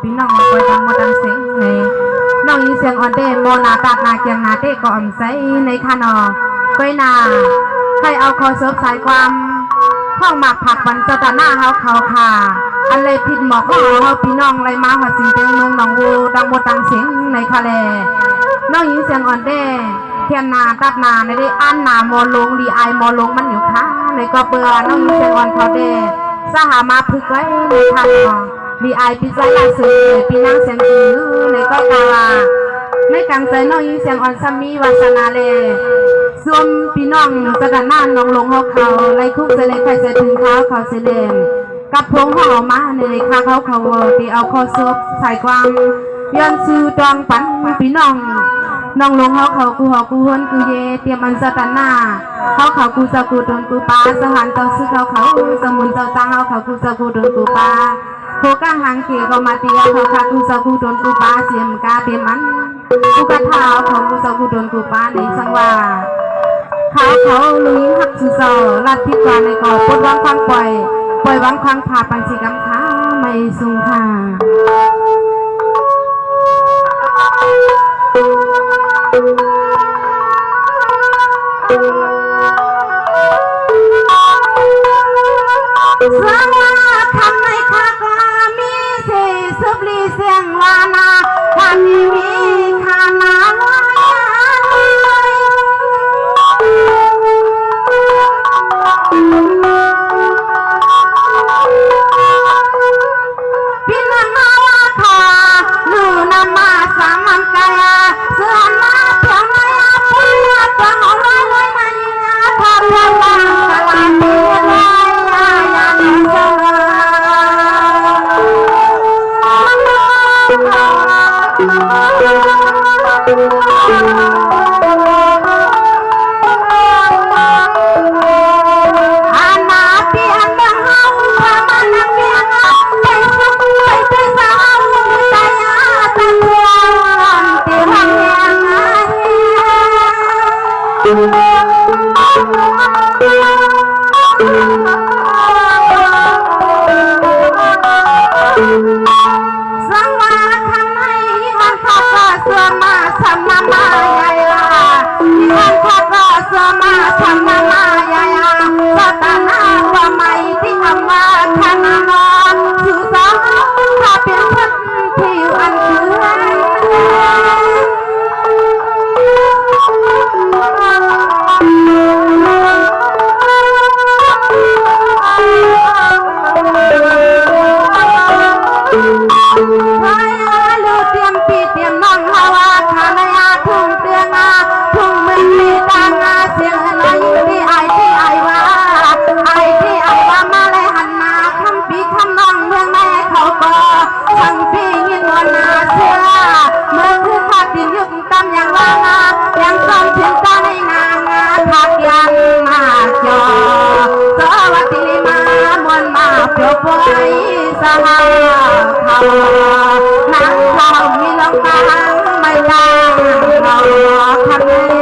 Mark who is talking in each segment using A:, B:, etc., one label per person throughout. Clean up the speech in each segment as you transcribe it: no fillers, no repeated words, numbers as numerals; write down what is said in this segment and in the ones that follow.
A: พี่น้องมาปล่อยดังมาดังเสียงในน้องยินเสียงอ่อนเด้โมนาตัดนาเกียงนาเต้ก็อ่อนใสในคานอก้อยนาใครเอาคอเสิร์ฟสายความข้องหมากผักบันจะตาหน้าเขาค่ะอันเลยผิดหมอกเขาพี่น้องไรมาหัดสิงเต็งเมืองหนองวูดังโมดังเสียงในคาเลน้องยินเสียงอ่อนเด้เทียนนาตัดนาในได้อันนาโมลงดีไอโมลงมันอยู่ค่ะในก็เปื่อน้องยินเสียงอ่อนเขาเด้สหามาพึกไว้ในคานอดีไอพิจารณาสื่อพี่นางเสียงจื้อในก็กาไม่กังใจน้องยินเสียงอ่อนซ้ำมีวาสนาเลส่วนพี่น้องกระดานหน้าน้องลงเขาไรคุกจะเลยใครจะถึงเขาเสเลมกับพงห่อมาในค่าเขาที่เอาคอซุปใส่ความย้อนซื้อตองปันพี่น้องน้องลงเขากูหอกูฮนกูเยเตรียมอันสตันหน้าเขากูจะกูโดนกูปลาสหันเจ้าซื้อเขาสมุนเจ้าตังเขากูจะกูโดนกูปลาโคก้าหางเกก็มาเตียเขากูจะกูโดนกูปลาเสียมกาเปียมันกูกระเท้าเขากูจะกูโดนกูปลาในสังว่าเขาลุยหักสุสอลัดพิจารในก่อปดวังพังปล่อยวางพังผ่าปันสีกำค้าไม่สูงค่ะสวัสดีคำในคากามีเสียสุบลีเสียงลานาคันมีขานาลอยพี่นำมาว่าขอลูนำมาสามัญกายเสื่อมมาเพียงไม่อาภัยตัวเขาลอยลอยมายิงพอเพียงบางกลาตีลอยสหาเขานั่งเขามีลงมาไม่ได้เราทำแน่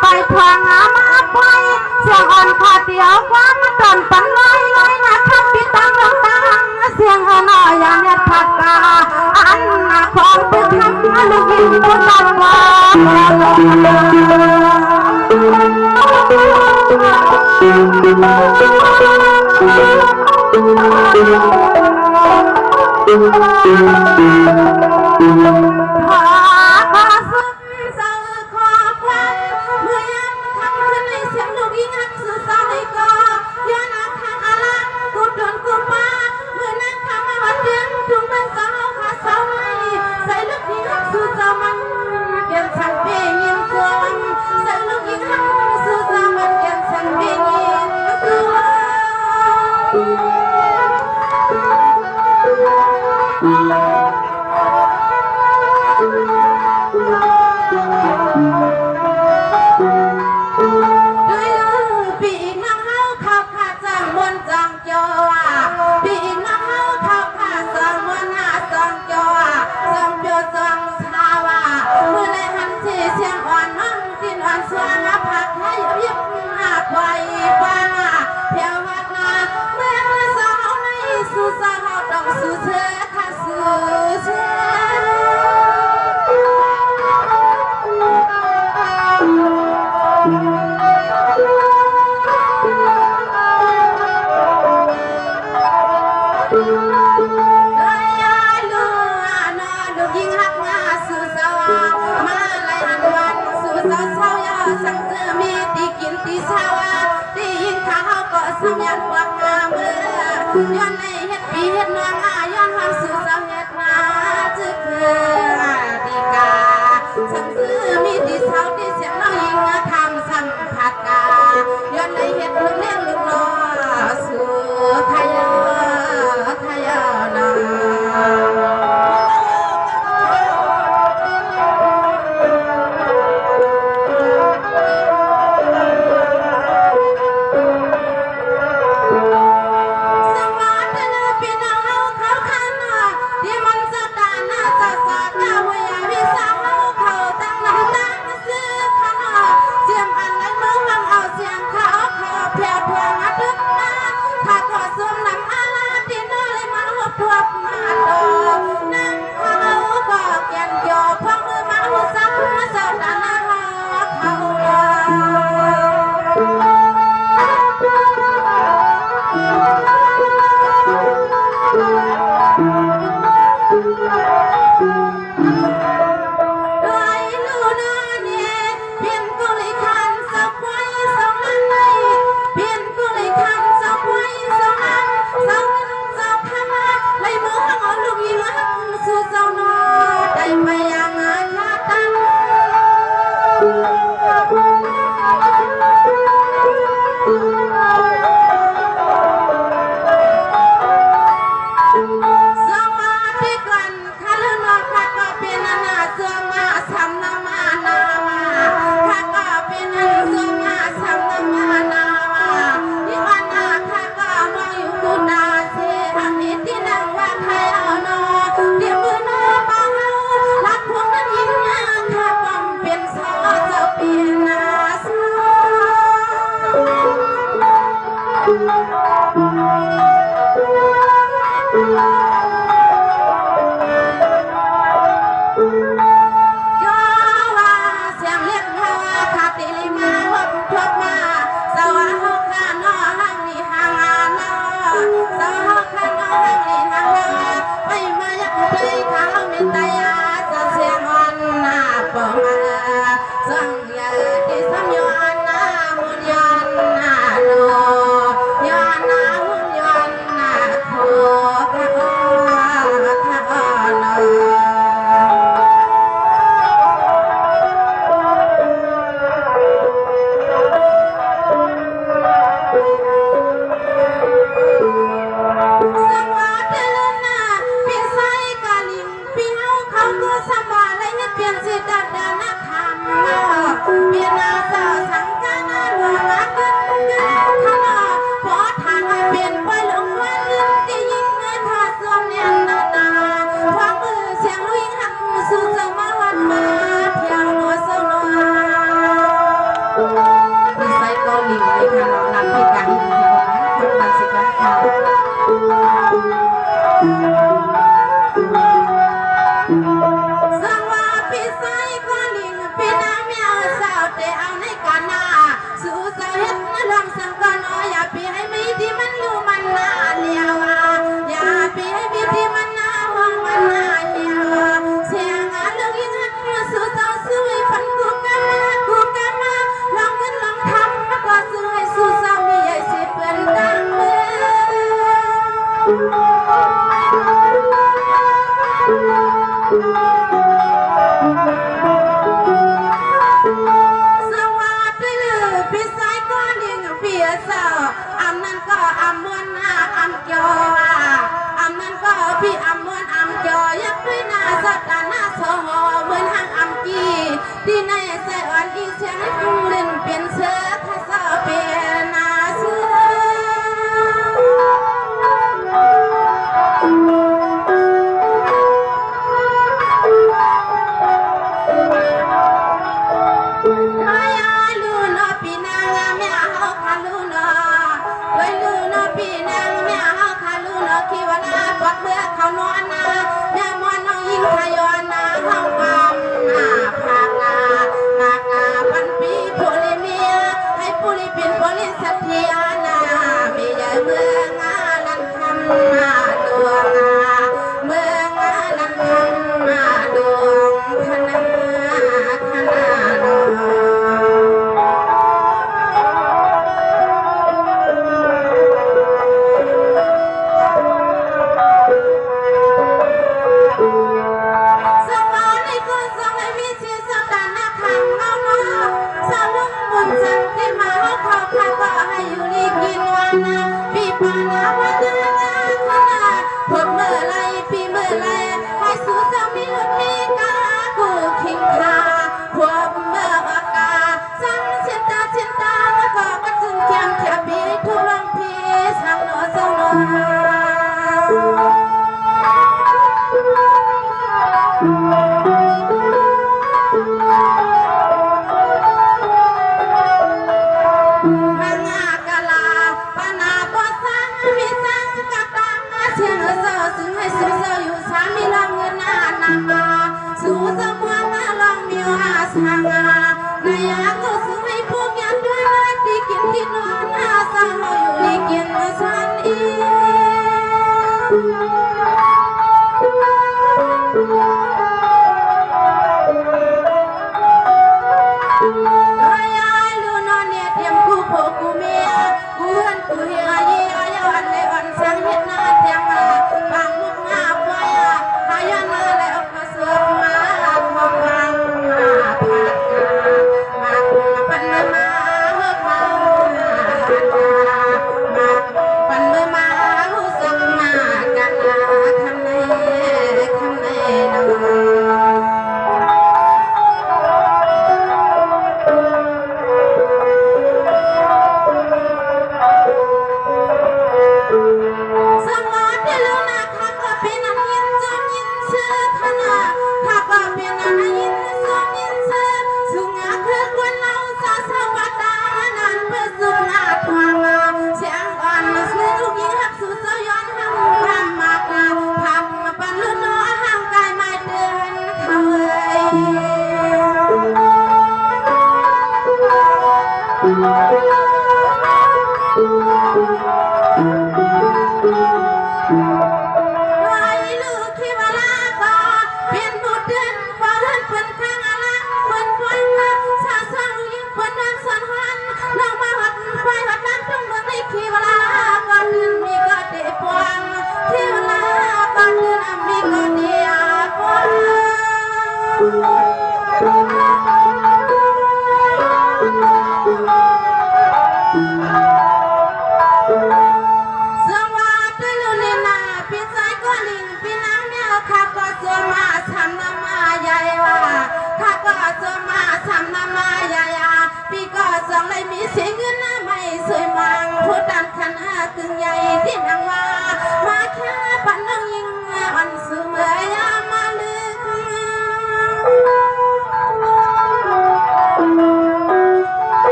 A: ไปทวงมาไปเสียงอ่อนขอเดียวความตอนปันลอยนะคำปิดตังเสียงอ่อนอย่างเนี้ยผักกาอันน่ะของตึกทำลูกยิงบุญตันว่า ย้อนในเฮ็ดปีเฮ็ดนองย้อนความสุขสำเฮ็ดนาจึกคือดีกาสังซื้อมีดีเศร้าดีเสียงน้องยิงทำสัมผัสกาย้อนในเฮ็ดลูกเลี้ยงลูกรอสู่ไทยนา
B: เ
A: เสียงเล่นเปลี่ยนเสือถ้าเสือเปลี่ยนหน้าเสือ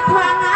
A: ทวง